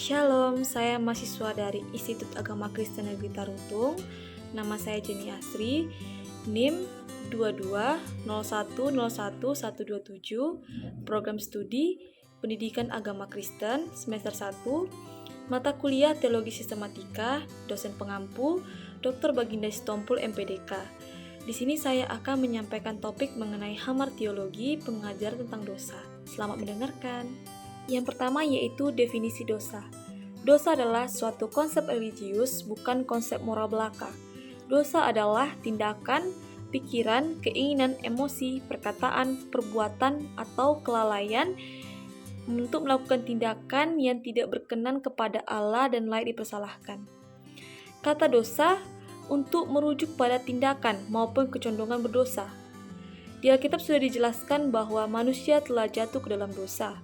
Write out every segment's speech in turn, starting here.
Shalom, saya mahasiswa dari Institut Agama Kristen Negeri Tarutung. Nama saya Jenny Asri, NIM 2201011127, Program Studi Pendidikan Agama Kristen semester 1, Mata Kuliah Teologi Sistematika, Dosen Pengampu, Dr. Baginda Sitompul MPDK. Di sini saya akan menyampaikan topik mengenai Hamar Teologi, pengajar tentang dosa. Selamat mendengarkan. Yang pertama yaitu definisi dosa. Dosa adalah suatu konsep religius, bukan konsep moral belaka. Dosa adalah tindakan, pikiran, keinginan, emosi, perkataan, perbuatan, atau kelalaian untuk melakukan tindakan yang tidak berkenan kepada Allah dan layak dipersalahkan. Kata dosa untuk merujuk pada tindakan maupun kecondongan berdosa. Di Alkitab sudah dijelaskan bahwa manusia telah jatuh ke dalam dosa.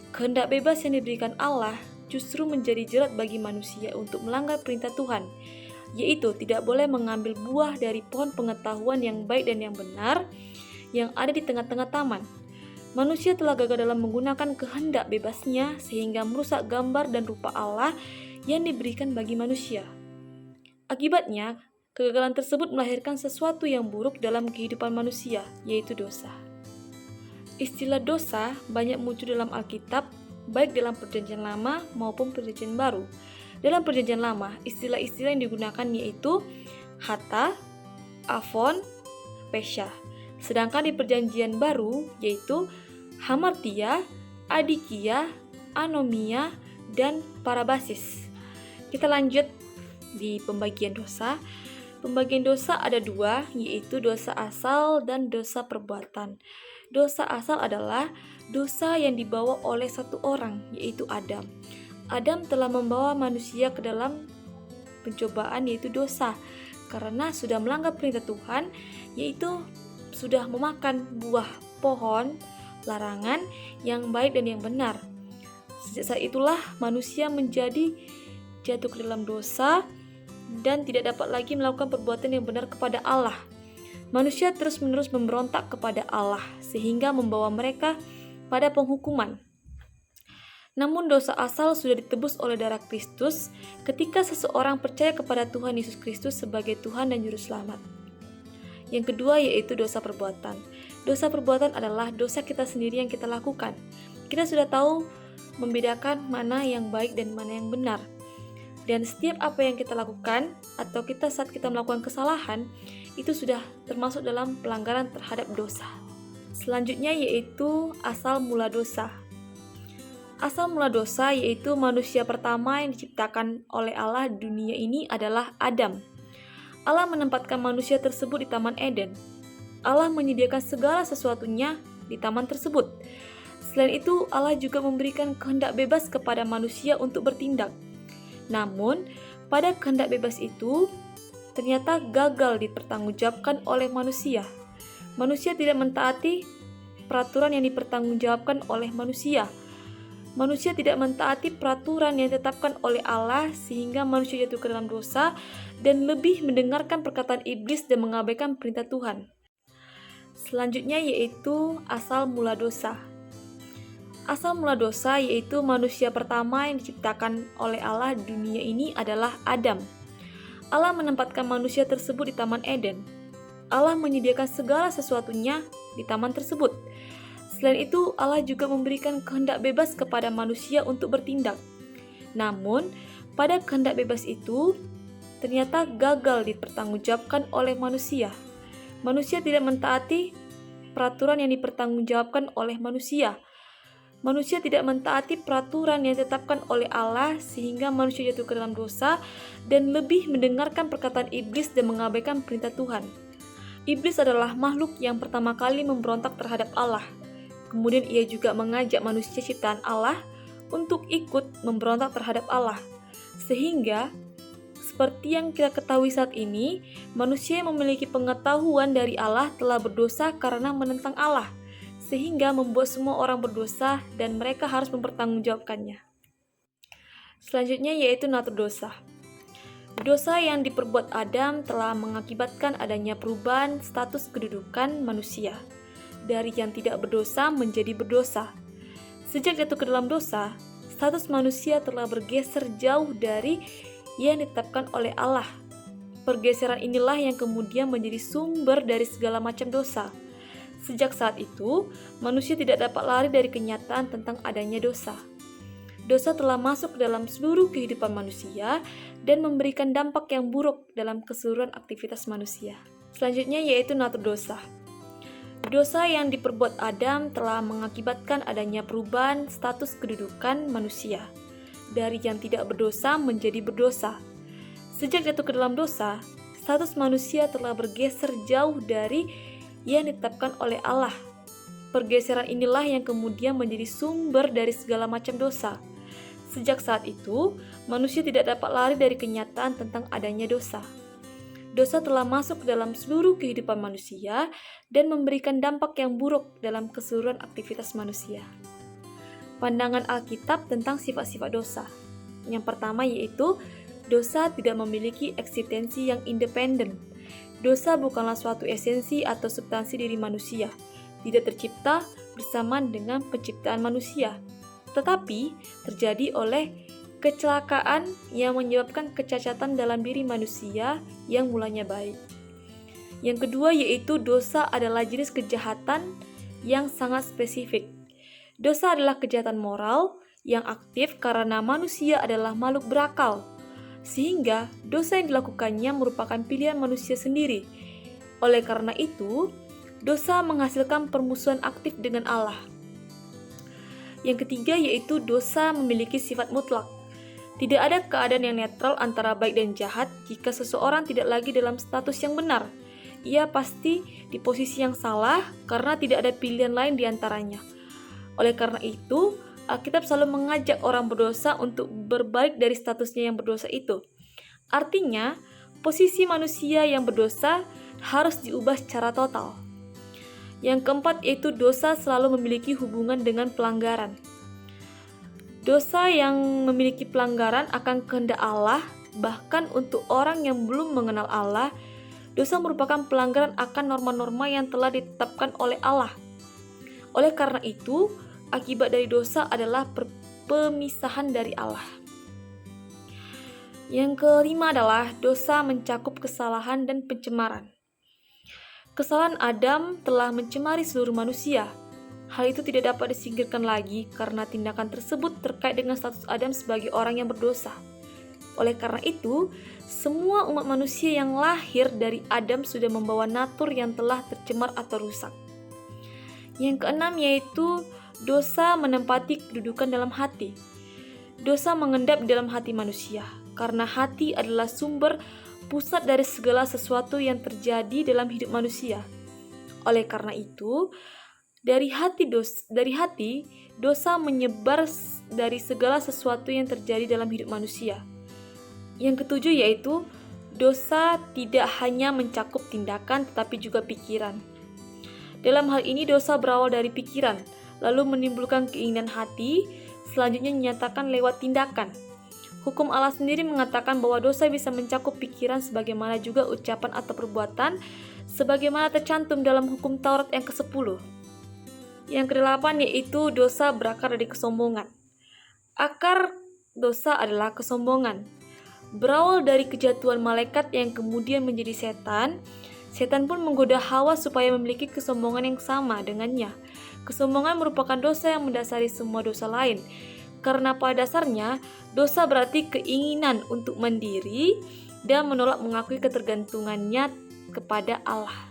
Kehendak bebas yang diberikan Allah justru menjadi jerat bagi manusia untuk melanggar perintah Tuhan, yaitu tidak boleh mengambil buah dari pohon pengetahuan yang baik dan yang benar yang ada di tengah-tengah taman. Manusia telah gagal dalam menggunakan kehendak bebasnya sehingga merusak gambar dan rupa Allah yang diberikan bagi manusia. Akibatnya, kegagalan tersebut melahirkan sesuatu yang buruk dalam kehidupan manusia, yaitu dosa. Istilah dosa banyak muncul dalam Alkitab, baik dalam Perjanjian Lama maupun Perjanjian Baru. Dalam Perjanjian Lama, istilah-istilah yang digunakan yaitu hata, afon, pesha. Sedangkan di Perjanjian Baru yaitu hamartia, adikia, anomia, dan parabasis. Kita lanjut di pembagian dosa. Pembagian dosa ada dua, yaitu dosa asal dan dosa perbuatan. Dosa asal adalah dosa yang dibawa oleh satu orang, yaitu Adam. Adam telah membawa manusia ke dalam pencobaan, yaitu dosa, karena sudah melanggar perintah Tuhan, yaitu sudah memakan buah pohon larangan yang baik dan yang benar. Sejak saat itulah manusia menjadi jatuh ke dalam dosa dan tidak dapat lagi melakukan perbuatan yang benar kepada Allah. Manusia terus-menerus memberontak kepada Allah sehingga membawa mereka pada penghukuman. Namun dosa asal sudah ditebus oleh darah Kristus ketika seseorang percaya kepada Tuhan Yesus Kristus sebagai Tuhan dan Juru Selamat. Yang kedua yaitu dosa perbuatan. Dosa perbuatan adalah dosa kita sendiri yang kita lakukan. Kita sudah tahu membedakan mana yang baik dan mana yang benar. Dan setiap apa yang kita lakukan atau kita saat kita melakukan kesalahan itu sudah termasuk dalam pelanggaran terhadap dosa. Selanjutnya yaitu asal mula dosa. Asal mula dosa yaitu manusia pertama yang diciptakan oleh Allah di dunia ini adalah Adam. Allah menempatkan manusia tersebut di Taman Eden. Allah menyediakan segala sesuatunya di taman tersebut. Selain itu, Allah juga memberikan kehendak bebas kepada manusia untuk bertindak. Namun, pada kehendak bebas itu ternyata gagal dipertanggungjawabkan oleh manusia. Manusia tidak mentaati peraturan yang dipertanggungjawabkan oleh manusia. Manusia tidak mentaati peraturan yang ditetapkan oleh Allah sehingga manusia jatuh ke dalam dosa dan lebih mendengarkan perkataan iblis dan mengabaikan perintah Tuhan. Selanjutnya yaitu asal mula dosa. Asal mula dosa yaitu manusia pertama yang diciptakan oleh Allah di dunia ini adalah Adam. Allah menempatkan manusia tersebut di Taman Eden. Allah menyediakan segala sesuatunya di taman tersebut. Selain itu, Allah juga memberikan kehendak bebas kepada manusia untuk bertindak. Namun, pada kehendak bebas itu ternyata gagal dipertanggungjawabkan oleh manusia. Manusia tidak mentaati peraturan yang dipertanggungjawabkan oleh manusia. Manusia tidak mentaati peraturan yang ditetapkan oleh Allah sehingga manusia jatuh ke dalam dosa dan lebih mendengarkan perkataan iblis dan mengabaikan perintah Tuhan. Iblis adalah makhluk yang pertama kali memberontak terhadap Allah. Kemudian ia juga mengajak manusia ciptaan Allah untuk ikut memberontak terhadap Allah. Sehingga seperti yang kita ketahui saat ini, manusia yang memiliki pengetahuan dari Allah telah berdosa karena menentang Allah, sehingga membuat semua orang berdosa dan mereka harus mempertanggungjawabkannya. Selanjutnya yaitu natur dosa. Dosa yang diperbuat Adam telah mengakibatkan adanya perubahan status kedudukan manusia, dari yang tidak berdosa menjadi berdosa. Sejak jatuh ke dalam dosa, status manusia telah bergeser jauh dari yang ditetapkan oleh Allah. Pergeseran inilah yang kemudian menjadi sumber dari segala macam dosa. Sejak saat itu, manusia tidak dapat lari dari kenyataan tentang adanya dosa. Dosa telah masuk ke dalam seluruh kehidupan manusia dan memberikan dampak yang buruk dalam keseluruhan aktivitas manusia. Selanjutnya yaitu natur dosa. Dosa yang diperbuat Adam telah mengakibatkan adanya perubahan status kedudukan manusia dari yang tidak berdosa menjadi berdosa. Sejak jatuh ke dalam dosa, status manusia telah bergeser jauh dari yang ditetapkan oleh Allah. Pergeseran inilah yang kemudian menjadi sumber dari segala macam dosa. Sejak saat itu, manusia tidak dapat lari dari kenyataan tentang adanya dosa. Dosa telah masuk ke dalam seluruh kehidupan manusia dan memberikan dampak yang buruk dalam keseluruhan aktivitas manusia. Pandangan Alkitab tentang sifat-sifat dosa. Yang pertama yaitu, dosa tidak memiliki eksistensi yang independen. Dosa bukanlah suatu esensi atau substansi diri manusia, tidak tercipta bersamaan dengan penciptaan manusia, tetapi terjadi oleh kecelakaan yang menyebabkan kecacatan dalam diri manusia yang mulanya baik. Yang kedua yaitu dosa adalah jenis kejahatan yang sangat spesifik. Dosa adalah kejahatan moral yang aktif karena manusia adalah makhluk berakal, sehingga dosa yang dilakukannya merupakan pilihan manusia sendiri. Oleh karena itu, dosa menghasilkan permusuhan aktif dengan Allah. Yang ketiga yaitu dosa memiliki sifat mutlak. Tidak ada keadaan yang netral antara baik dan jahat jika seseorang tidak lagi dalam status yang benar. Ia pasti di posisi yang salah karena tidak ada pilihan lain di antaranya. Oleh karena itu, Alkitab selalu mengajak orang berdosa untuk berbalik dari statusnya yang berdosa itu. Artinya, posisi manusia yang berdosa harus diubah secara total. Yang keempat yaitu dosa selalu memiliki hubungan dengan pelanggaran. Dosa yang memiliki pelanggaran akan kehendak Allah, bahkan untuk orang yang belum mengenal Allah, dosa merupakan pelanggaran akan norma-norma yang telah ditetapkan oleh Allah. Oleh karena itu, akibat dari dosa adalah pemisahan dari Allah. Yang kelima adalah dosa mencakup kesalahan dan pencemaran. Kesalahan Adam telah mencemari seluruh manusia. Hal itu tidak dapat disingkirkan lagi karena tindakan tersebut terkait dengan status Adam sebagai orang yang berdosa. Oleh karena itu, semua umat manusia yang lahir dari Adam sudah membawa natur yang telah tercemar atau rusak. Yang keenam yaitu dosa menempati kedudukan dalam hati. Dosa mengendap di dalam hati manusia, karena hati adalah sumber pusat dari segala sesuatu yang terjadi dalam hidup manusia. Oleh karena itu, dari hati dosa menyebar dari segala sesuatu yang terjadi dalam hidup manusia. Yang ketujuh yaitu dosa tidak hanya mencakup tindakan tetapi juga pikiran. Dalam hal ini dosa berawal dari pikiran, lalu menimbulkan keinginan hati, selanjutnya dinyatakan lewat tindakan. Hukum Allah sendiri mengatakan bahwa dosa bisa mencakup pikiran sebagaimana juga ucapan atau perbuatan, sebagaimana tercantum dalam hukum Taurat yang ke-10. Yang kedelapan yaitu dosa berakar dari kesombongan. Akar dosa adalah kesombongan. Berawal dari kejatuhan malaikat yang kemudian menjadi setan, setan pun menggoda Hawa supaya memiliki kesombongan yang sama dengannya. Kesombongan merupakan dosa yang mendasari semua dosa lain. Karena pada dasarnya, dosa berarti keinginan untuk mandiri dan menolak mengakui ketergantungannya kepada Allah.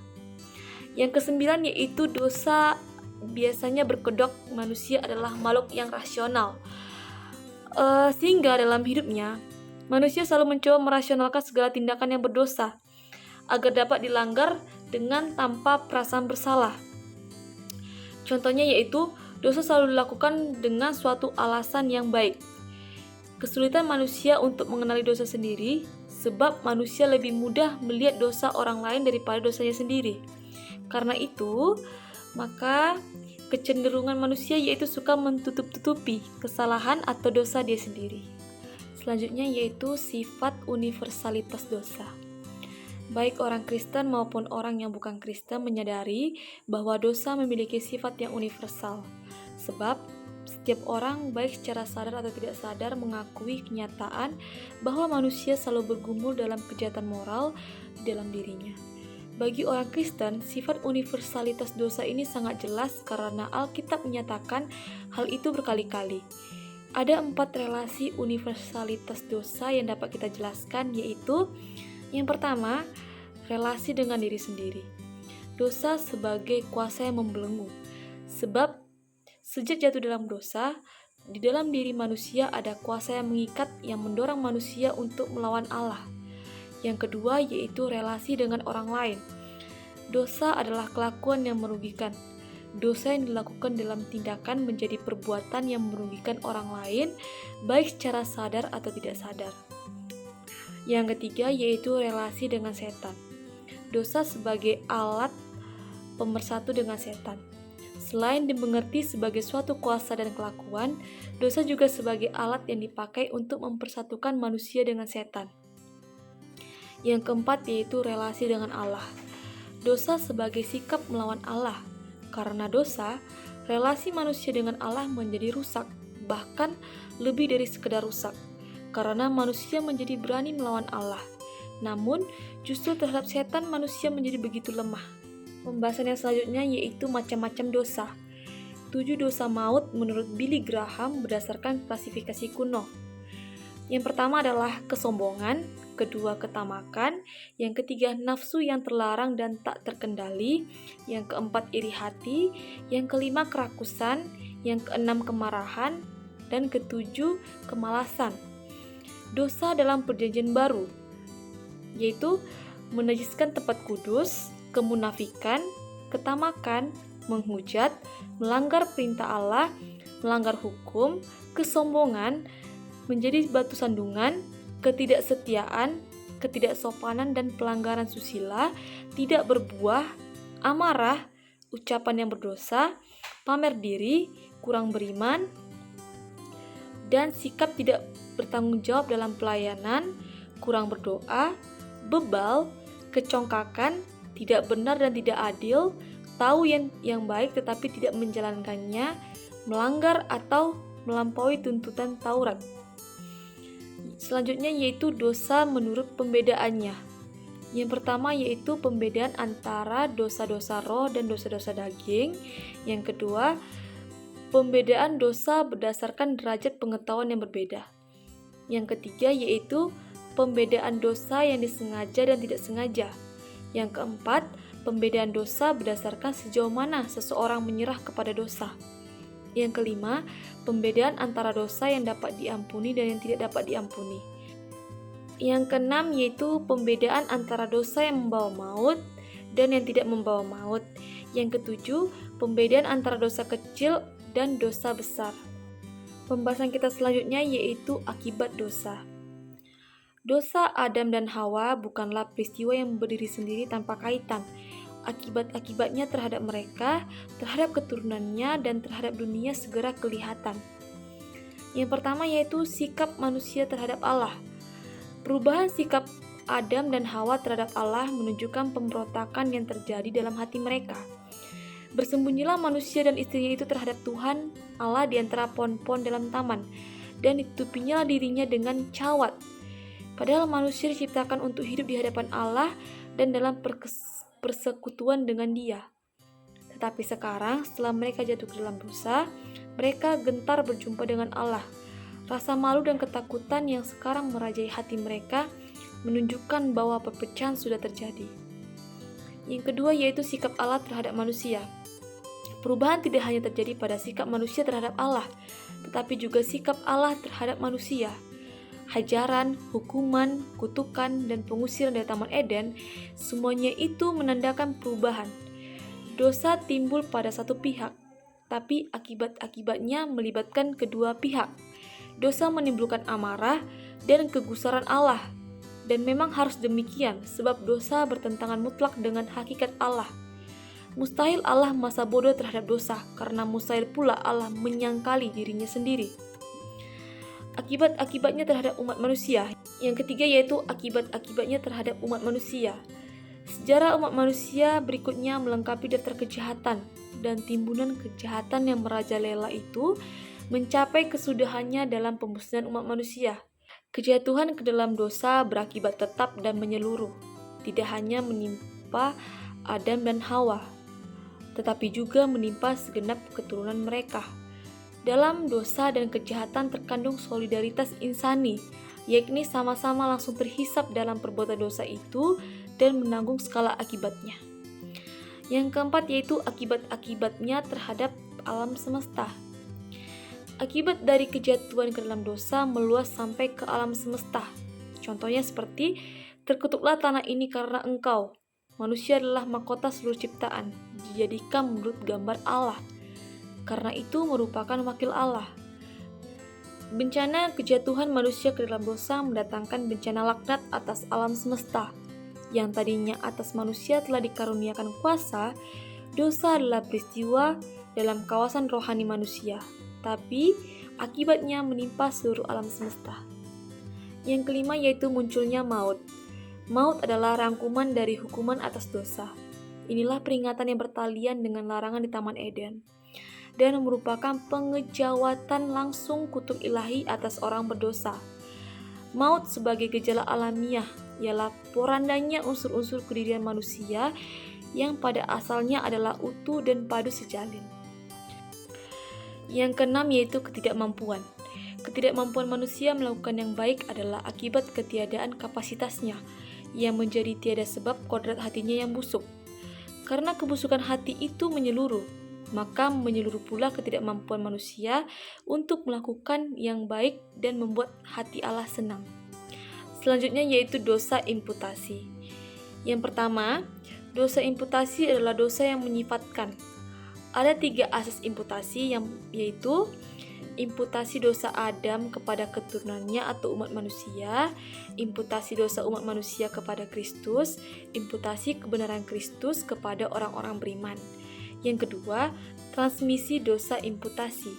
Yang kesembilan yaitu dosa biasanya berkedok manusia adalah makhluk yang rasional. Sehingga dalam hidupnya, manusia selalu mencoba merasionalkan segala tindakan yang berdosa agar dapat dilanggar dengan tanpa perasaan bersalah. Contohnya yaitu dosa selalu dilakukan dengan suatu alasan yang baik. Kesulitan manusia untuk mengenali dosa sendiri sebab manusia lebih mudah melihat dosa orang lain daripada dosanya sendiri. Karena itu, maka kecenderungan manusia yaitu suka menutup-tutupi kesalahan atau dosa dia sendiri. Selanjutnya yaitu sifat universalitas dosa. Baik orang Kristen maupun orang yang bukan Kristen menyadari bahwa dosa memiliki sifat yang universal. Sebab Setiap orang, baik secara sadar atau tidak sadar, mengakui kenyataan bahwa manusia selalu bergumul dalam kejahatan moral di dalam dirinya. Bagi orang Kristen, sifat universalitas dosa ini sangat jelas karena Alkitab menyatakan hal itu berkali-kali. Ada 4 relasi universalitas dosa yang dapat kita jelaskan, yaitu yang pertama, relasi dengan diri sendiri. Dosa sebagai kuasa yang membelenggu. Sebab sejak jatuh dalam dosa, di dalam diri manusia ada kuasa yang mengikat yang mendorong manusia untuk melawan Allah. Yang kedua yaitu relasi dengan orang lain. Dosa adalah kelakuan yang merugikan. Dosa yang dilakukan dalam tindakan menjadi perbuatan yang merugikan orang lain, baik secara sadar atau tidak sadar. Yang ketiga yaitu relasi dengan setan. Dosa sebagai alat pemersatu dengan setan. Selain dimengerti sebagai suatu kuasa dan kelakuan, dosa juga sebagai alat yang dipakai untuk mempersatukan manusia dengan setan. Yang keempat yaitu relasi dengan Allah. Dosa sebagai sikap melawan Allah. Karena dosa, relasi manusia dengan Allah menjadi rusak, bahkan lebih dari sekedar rusak. Karena manusia menjadi berani melawan Allah. Namun, justru terhadap setan manusia menjadi begitu lemah. Pembahasan yang selanjutnya yaitu macam-macam dosa. 7 dosa maut menurut Billy Graham berdasarkan klasifikasi kuno. Yang pertama adalah kesombongan, kedua ketamakan, yang ketiga nafsu yang terlarang dan tak terkendali, yang keempat iri hati, yang kelima kerakusan, yang keenam kemarahan, dan ketujuh kemalasan. Dosa dalam Perjanjian Baru yaitu menajiskan tempat kudus, kemunafikan, ketamakan, menghujat, melanggar perintah Allah, melanggar hukum, kesombongan, menjadi batu sandungan, ketidaksetiaan, ketidaksopanan dan pelanggaran susila, tidak berbuah, amarah, ucapan yang berdosa, pamer diri, kurang beriman, dan sikap tidak bertanggung jawab dalam pelayanan, kurang berdoa, bebal, kecongkakan, tidak benar dan tidak adil, tahu yang baik tetapi tidak menjalankannya, melanggar atau melampaui tuntutan Taurat. Selanjutnya yaitu dosa menurut pembedaannya. Yang pertama yaitu pembedaan antara dosa-dosa roh dan dosa-dosa daging. Yang kedua, pembedaan dosa berdasarkan derajat pengetahuan yang berbeda. Yang ketiga yaitu pembedaan dosa yang disengaja dan tidak sengaja. Yang keempat, pembedaan dosa berdasarkan sejauh mana seseorang menyerah kepada dosa. Yang kelima, pembedaan antara dosa yang dapat diampuni dan yang tidak dapat diampuni. Yang keenam yaitu pembedaan antara dosa yang membawa maut dan yang tidak membawa maut. Yang ketujuh, pembedaan antara dosa kecil dan dosa besar. Pembahasan kita selanjutnya yaitu akibat dosa. Dosa Adam dan Hawa bukanlah peristiwa yang berdiri sendiri tanpa kaitan. Akibat-akibatnya terhadap mereka, terhadap keturunannya, dan terhadap dunia segera kelihatan. Yang pertama yaitu sikap manusia terhadap Allah. Perubahan sikap Adam dan Hawa terhadap Allah menunjukkan pemberontakan yang terjadi dalam hati mereka. Bersembunyilah manusia dan istrinya itu terhadap Tuhan Allah di antara pohon-pohon dalam taman, dan ditutupinya dirinya dengan cawat. Padahal manusia diciptakan untuk hidup di hadapan Allah dan dalam persekutuan dengan Dia. Tetapi sekarang setelah mereka jatuh ke dalam dosa, mereka gentar berjumpa dengan Allah. Rasa malu dan ketakutan yang sekarang merajai hati mereka menunjukkan bahwa perpecahan sudah terjadi. Yang kedua yaitu sikap Allah terhadap manusia. Perubahan tidak hanya terjadi pada sikap manusia terhadap Allah, tetapi juga sikap Allah terhadap manusia. Hajaran, hukuman, kutukan, dan pengusiran dari Taman Eden, semuanya itu menandakan perubahan. Dosa timbul pada satu pihak, tapi akibat-akibatnya melibatkan kedua pihak. Dosa menimbulkan amarah dan kegusaran Allah, dan memang harus demikian sebab dosa bertentangan mutlak dengan hakikat Allah. Mustahil Allah masa bodoh terhadap dosa, karena mustahil pula Allah menyangkali dirinya sendiri. Akibat-akibatnya terhadap umat manusia. Yang ketiga yaitu akibat-akibatnya terhadap umat manusia. Sejarah umat manusia berikutnya melengkapi daftar kejahatan dan timbunan kejahatan yang merajalela itu mencapai kesudahannya dalam pembusukan umat manusia. Kejatuhan ke dalam dosa berakibat tetap dan menyeluruh, tidak hanya menimpa Adam dan Hawa, tetapi juga menimpa segenap keturunan mereka. Dalam dosa dan kejahatan terkandung solidaritas insani, yakni sama-sama langsung terhisap dalam perbuatan dosa itu dan menanggung segala akibatnya. Yang keempat yaitu akibat-akibatnya terhadap alam semesta. Akibat dari kejatuhan ke dalam dosa meluas sampai ke alam semesta. Contohnya seperti, terkutuklah tanah ini karena engkau. Manusia adalah mahkota seluruh ciptaan, dijadikan menurut gambar Allah. Karena itu merupakan wakil Allah. Bencana kejatuhan manusia ke dalam dosa mendatangkan bencana laknat atas alam semesta. Yang tadinya atas manusia telah dikaruniakan kuasa, dosa adalah peristiwa dalam kawasan rohani manusia, tapi akibatnya menimpa seluruh alam semesta. Yang kelima yaitu munculnya maut. Maut adalah rangkuman dari hukuman atas dosa. Inilah peringatan yang bertalian dengan larangan di Taman Eden, dan merupakan pengejawatan langsung kutuk ilahi atas orang berdosa. Maut sebagai gejala alamiah ialah porandanya unsur-unsur kedirian manusia yang pada asalnya adalah utuh dan padu sejalin. Yang keenam yaitu ketidakmampuan. Ketidakmampuan manusia melakukan yang baik adalah akibat ketiadaan kapasitasnya, yang menjadi tiada sebab kodrat hatinya yang busuk. Karena kebusukan hati itu menyeluruh, maka menyeluruh pula ketidakmampuan manusia untuk melakukan yang baik dan membuat hati Allah senang. Selanjutnya yaitu dosa imputasi. Yang pertama, dosa imputasi adalah dosa yang menyifatkan. Ada 3 asas imputasi yaitu imputasi dosa Adam kepada keturunannya atau umat manusia, imputasi dosa umat manusia kepada Kristus, imputasi kebenaran Kristus kepada orang-orang beriman. Yang kedua, transmisi dosa imputasi.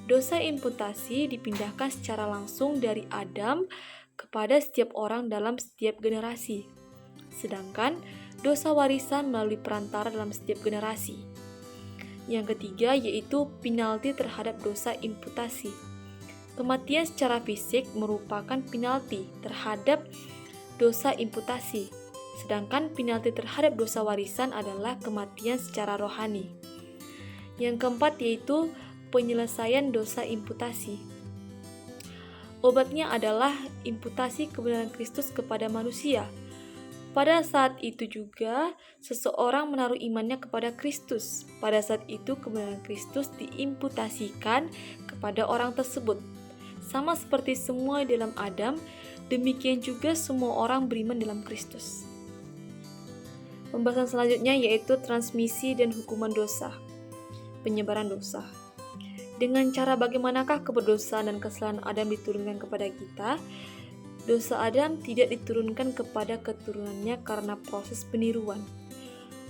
Dosa imputasi dipindahkan secara langsung dari Adam kepada setiap orang dalam setiap generasi. Sedangkan dosa warisan melalui perantara dalam setiap generasi. Yang ketiga yaitu penalti terhadap dosa imputasi. Kematian secara fisik merupakan penalti terhadap dosa imputasi, sedangkan penalti terhadap dosa warisan adalah kematian secara rohani. Yang keempat yaitu penyelesaian dosa imputasi. Obatnya adalah imputasi kebenaran Kristus kepada manusia. Pada saat itu juga, seseorang menaruh imannya kepada Kristus. Pada saat itu, kebenaran Kristus diimputasikan kepada orang tersebut. Sama seperti semua dalam Adam, demikian juga semua orang beriman dalam Kristus. Pembahasan selanjutnya yaitu transmisi dan hukuman dosa. Penyebaran dosa. Dengan cara bagaimanakah keberdosaan dan kesalahan Adam diturunkan kepada kita? Dosa Adam tidak diturunkan kepada keturunannya karena proses peniruan.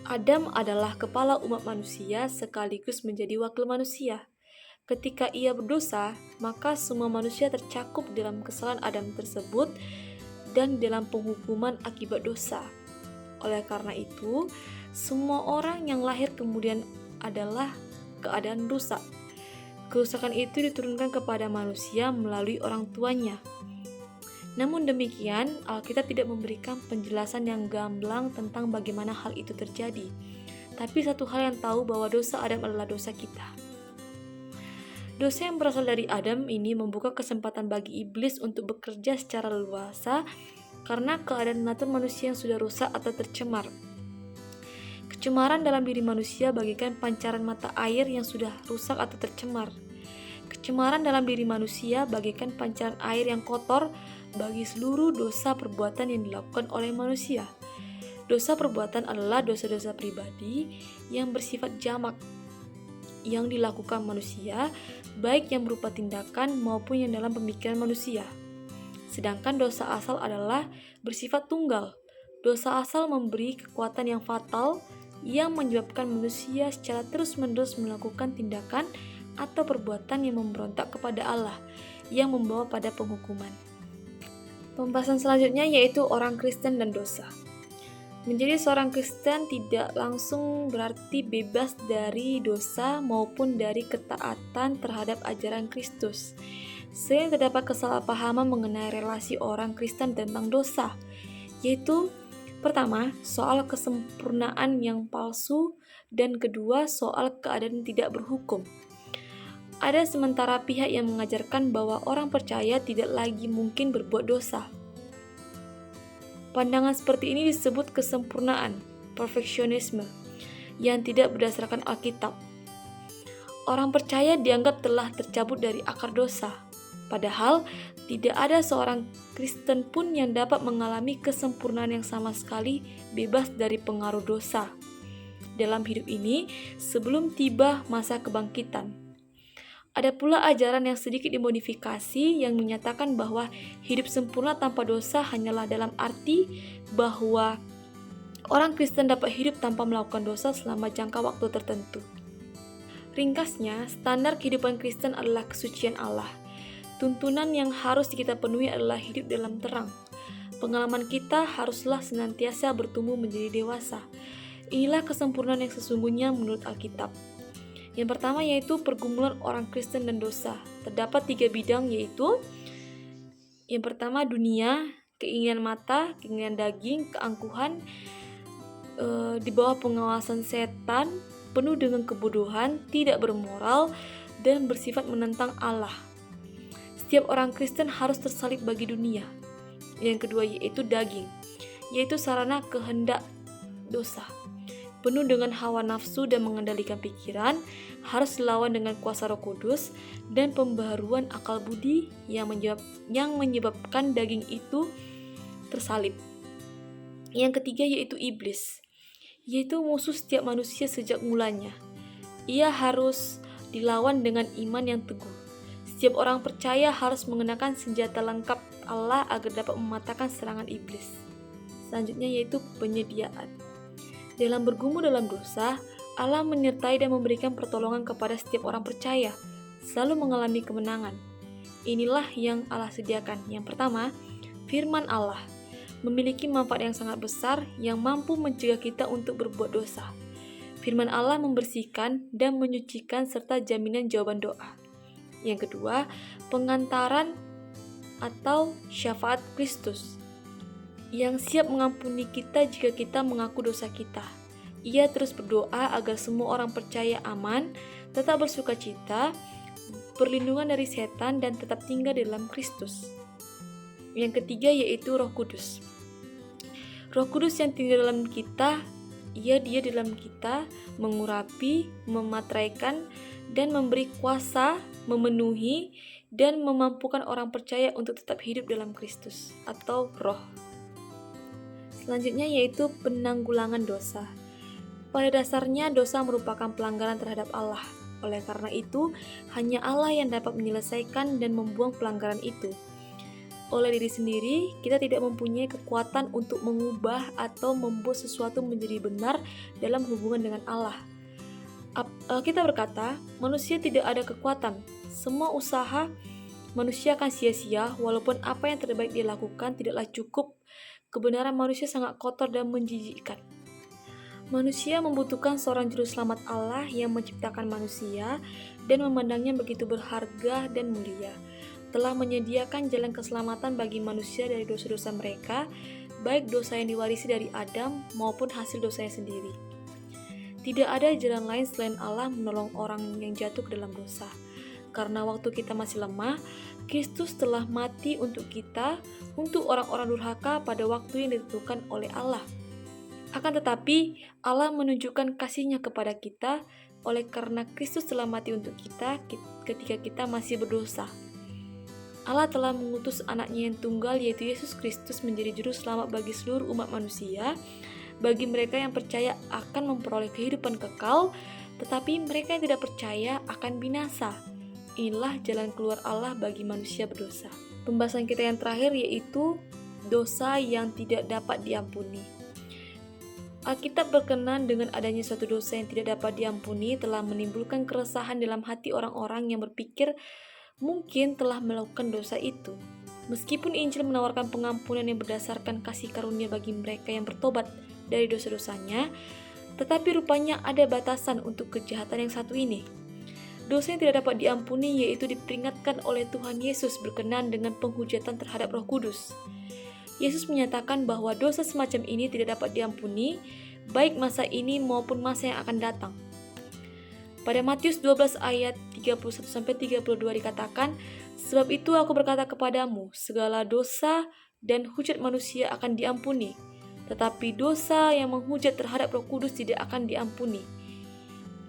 Adam adalah kepala umat manusia sekaligus menjadi wakil manusia. Ketika ia berdosa, maka semua manusia tercakup dalam kesalahan Adam tersebut dan dalam penghukuman akibat dosa. Oleh karena itu, semua orang yang lahir kemudian adalah keadaan rusak. Kerusakan itu diturunkan kepada manusia melalui orang tuanya. Namun demikian, Alkitab tidak memberikan penjelasan yang gamblang tentang bagaimana hal itu terjadi. Tapi satu hal yang tahu bahwa dosa Adam adalah dosa kita. Dosa yang berasal dari Adam ini membuka kesempatan bagi iblis untuk bekerja secara leluasa karena keadaan natur manusia yang sudah rusak atau tercemar. Kecemaran dalam diri manusia bagaikan pancaran mata air yang sudah rusak atau tercemar. Kecemaran dalam diri manusia bagaikan pancaran air yang kotor bagi seluruh dosa perbuatan yang dilakukan oleh manusia. Dosa perbuatan adalah dosa-dosa pribadi yang bersifat jamak yang dilakukan manusia, baik yang berupa tindakan maupun yang dalam pemikiran manusia. Sedangkan dosa asal adalah bersifat tunggal. Dosa asal memberi kekuatan yang fatal yang menyebabkan manusia secara terus-menerus melakukan tindakan atau perbuatan yang memberontak kepada Allah, yang membawa pada penghukuman. Pembahasan selanjutnya yaitu orang Kristen dan dosa. Menjadi seorang Kristen tidak langsung berarti bebas dari dosa maupun dari ketaatan terhadap ajaran Kristus. Sering terdapat kesalahpahaman mengenai relasi orang Kristen tentang dosa, yaitu pertama, soal kesempurnaan yang palsu, dan kedua, soal keadaan tidak berhukum. Ada sementara pihak yang mengajarkan bahwa orang percaya tidak lagi mungkin berbuat dosa. Pandangan seperti ini disebut kesempurnaan, perfeksionisme, yang tidak berdasarkan Alkitab. Orang percaya dianggap telah tercabut dari akar dosa, padahal tidak ada seorang Kristen pun yang dapat mengalami kesempurnaan yang sama sekali bebas dari pengaruh dosa dalam hidup ini sebelum tiba masa kebangkitan. Ada pula ajaran yang sedikit dimodifikasi yang menyatakan bahwa hidup sempurna tanpa dosa hanyalah dalam arti bahwa orang Kristen dapat hidup tanpa melakukan dosa selama jangka waktu tertentu. Ringkasnya, standar kehidupan Kristen adalah kesucian Allah. Tuntunan yang harus kita penuhi adalah hidup dalam terang. Pengalaman kita haruslah senantiasa bertumbuh menjadi dewasa. Inilah kesempurnaan yang sesungguhnya menurut Alkitab. Yang pertama yaitu pergumulan orang Kristen dan dosa. Terdapat 3 bidang yaitu yang pertama dunia, keinginan mata, keinginan daging, keangkuhan di bawah pengawasan setan, penuh dengan kebodohan, tidak bermoral, dan bersifat menentang Allah. Setiap orang Kristen harus tersalib bagi dunia. Yang kedua yaitu daging, yaitu sarana kehendak dosa. Penuh dengan hawa nafsu dan mengendalikan pikiran, harus dilawan dengan kuasa Roh Kudus dan pembaharuan akal budi yang menyebabkan daging itu tersalib. Yang ketiga yaitu iblis, yaitu musuh setiap manusia sejak mulanya. Ia harus dilawan dengan iman yang teguh. Setiap orang percaya harus mengenakan senjata lengkap Allah agar dapat mematahkan serangan iblis. Selanjutnya yaitu penyediaan. Dalam bergumul dalam dosa, Allah menyertai dan memberikan pertolongan kepada setiap orang percaya, selalu mengalami kemenangan. Inilah yang Allah sediakan. Yang pertama, firman Allah memiliki manfaat yang sangat besar yang mampu mencegah kita untuk berbuat dosa. Firman Allah membersihkan dan menyucikan serta jaminan jawaban doa. Yang kedua, pengantaran atau syafaat Kristus yang siap mengampuni kita jika kita mengaku dosa kita. Ia terus berdoa agar semua orang percaya aman, tetap bersukacita, perlindungan dari setan, dan tetap tinggal dalam Kristus. Yang ketiga yaitu Roh Kudus. Roh Kudus yang tinggal dalam kita, dia dalam kita, mengurapi, mematraikan, dan memberi kuasa, memenuhi, dan memampukan orang percaya untuk tetap hidup dalam Kristus atau Roh. Selanjutnya yaitu penanggulangan dosa. Pada dasarnya dosa merupakan pelanggaran terhadap Allah. Oleh karena itu, hanya Allah yang dapat menyelesaikan dan membuang pelanggaran itu. Oleh diri sendiri, kita tidak mempunyai kekuatan untuk mengubah atau membuat sesuatu menjadi benar dalam hubungan dengan Allah. Kita berkata, manusia tidak ada kekuatan. Semua usaha manusia akan sia-sia, walaupun apa yang terbaik dia lakukan tidaklah cukup. Kebenaran manusia sangat kotor dan menjijikkan. Manusia membutuhkan seorang juru selamat Allah yang menciptakan manusia dan memandangnya begitu berharga dan mulia. Telah menyediakan jalan keselamatan bagi manusia dari dosa-dosa mereka, baik dosa yang diwarisi dari Adam maupun hasil dosanya sendiri. Tidak ada jalan lain selain Allah menolong orang yang jatuh ke dalam dosa. Karena waktu kita masih lemah, Kristus telah mati untuk kita, untuk orang-orang durhaka pada waktu yang ditentukan oleh Allah. Akan tetapi, Allah menunjukkan kasih-Nya kepada kita oleh karena Kristus telah mati untuk kita ketika kita masih berdosa. Allah telah mengutus anaknya yang tunggal yaitu Yesus Kristus menjadi juru selamat bagi seluruh umat manusia, bagi mereka yang percaya akan memperoleh kehidupan kekal, tetapi mereka yang tidak percaya akan binasa. Inilah jalan keluar Allah bagi manusia berdosa. Pembahasan kita yang terakhir yaitu dosa yang tidak dapat diampuni. Alkitab berkenan dengan adanya suatu dosa yang tidak dapat diampuni telah menimbulkan keresahan dalam hati orang-orang yang berpikir mungkin telah melakukan dosa itu. Meskipun Injil menawarkan pengampunan yang berdasarkan kasih karunia bagi mereka yang bertobat dari dosa-dosanya, tetapi rupanya ada batasan untuk kejahatan yang satu ini. Dosa yang tidak dapat diampuni yaitu diperingatkan oleh Tuhan Yesus berkenaan dengan penghujatan terhadap Roh Kudus. Yesus menyatakan bahwa dosa semacam ini tidak dapat diampuni, baik masa ini maupun masa yang akan datang. Pada Matius 12 ayat 31-32 dikatakan, "Sebab itu aku berkata kepadamu, segala dosa dan hujat manusia akan diampuni, tetapi dosa yang menghujat terhadap Roh Kudus tidak akan diampuni.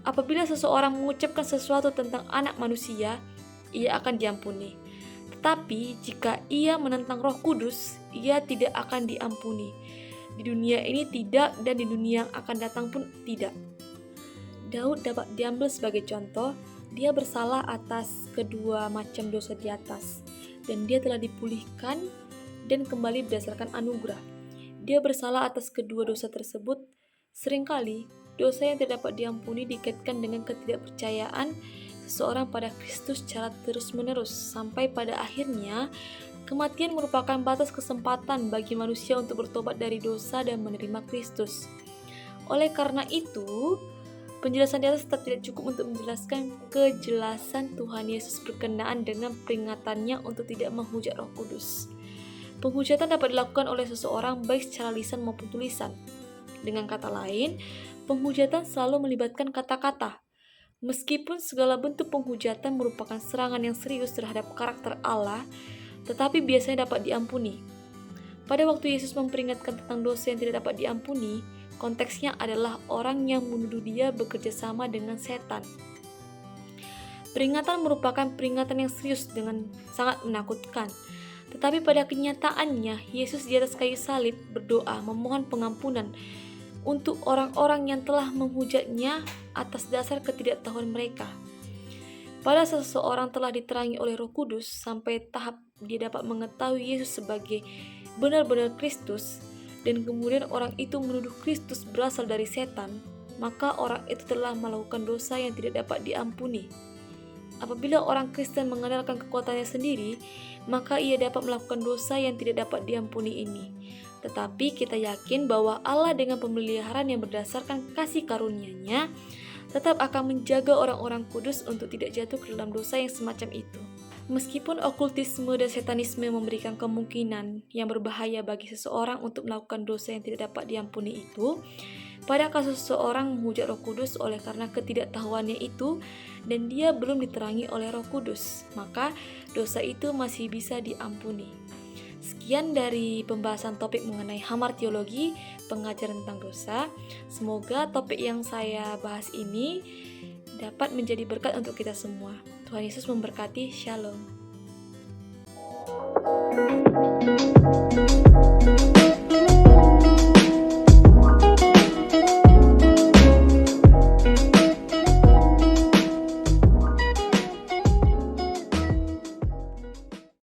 Apabila seseorang mengucapkan sesuatu tentang anak manusia, ia akan diampuni. Tetapi jika ia menentang Roh Kudus, ia tidak akan diampuni. Di dunia ini tidak, dan di dunia yang akan datang pun tidak." Daud dapat diambil sebagai contoh. Dia bersalah atas kedua macam dosa di atas, dan dia telah dipulihkan dan kembali berdasarkan anugerah. Dia bersalah atas kedua dosa tersebut. Seringkali dosa yang tidak dapat diampuni dikaitkan dengan ketidakpercayaan seseorang pada Kristus secara terus-menerus, sampai pada akhirnya kematian merupakan batas kesempatan bagi manusia untuk bertobat dari dosa dan menerima Kristus. Oleh karena itu, penjelasan di atas tetap tidak cukup untuk menjelaskan kejelasan Tuhan Yesus berkenaan dengan peringatannya untuk tidak menghujat Roh Kudus. Penghujatan dapat dilakukan oleh seseorang baik secara lisan maupun tulisan. Dengan kata lain, penghujatan selalu melibatkan kata-kata. Meskipun segala bentuk penghujatan merupakan serangan yang serius terhadap karakter Allah, tetapi biasanya dapat diampuni. Pada waktu Yesus memperingatkan tentang dosa yang tidak dapat diampuni, konteksnya adalah orang yang menuduh dia bekerja sama dengan setan. Peringatan merupakan peringatan yang serius dengan sangat menakutkan. Tetapi pada kenyataannya, Yesus di atas kayu salib berdoa memohon pengampunan untuk orang-orang yang telah menghujatnya atas dasar ketidaktahuan mereka. Pada seseorang telah diterangi oleh Roh Kudus sampai tahap dia dapat mengetahui Yesus sebagai benar-benar Kristus, dan kemudian orang itu menuduh Kristus berasal dari setan, maka orang itu telah melakukan dosa yang tidak dapat diampuni. Apabila orang Kristen mengandalkan kekuatannya sendiri, maka ia dapat melakukan dosa yang tidak dapat diampuni ini. Tetapi kita yakin bahwa Allah dengan pemeliharaan yang berdasarkan kasih karunia-Nya tetap akan menjaga orang-orang kudus untuk tidak jatuh ke dalam dosa yang semacam itu. Meskipun okultisme dan setanisme memberikan kemungkinan yang berbahaya bagi seseorang untuk melakukan dosa yang tidak dapat diampuni itu, pada kasus seseorang menghujat Roh Kudus oleh karena ketidaktahuannya itu dan dia belum diterangi oleh Roh Kudus, maka dosa itu masih bisa diampuni. Sekian dari pembahasan topik mengenai hamartiologi, pengajaran tentang dosa. Semoga topik yang saya bahas ini dapat menjadi berkat untuk kita semua. Tuhan Yesus memberkati. Shalom.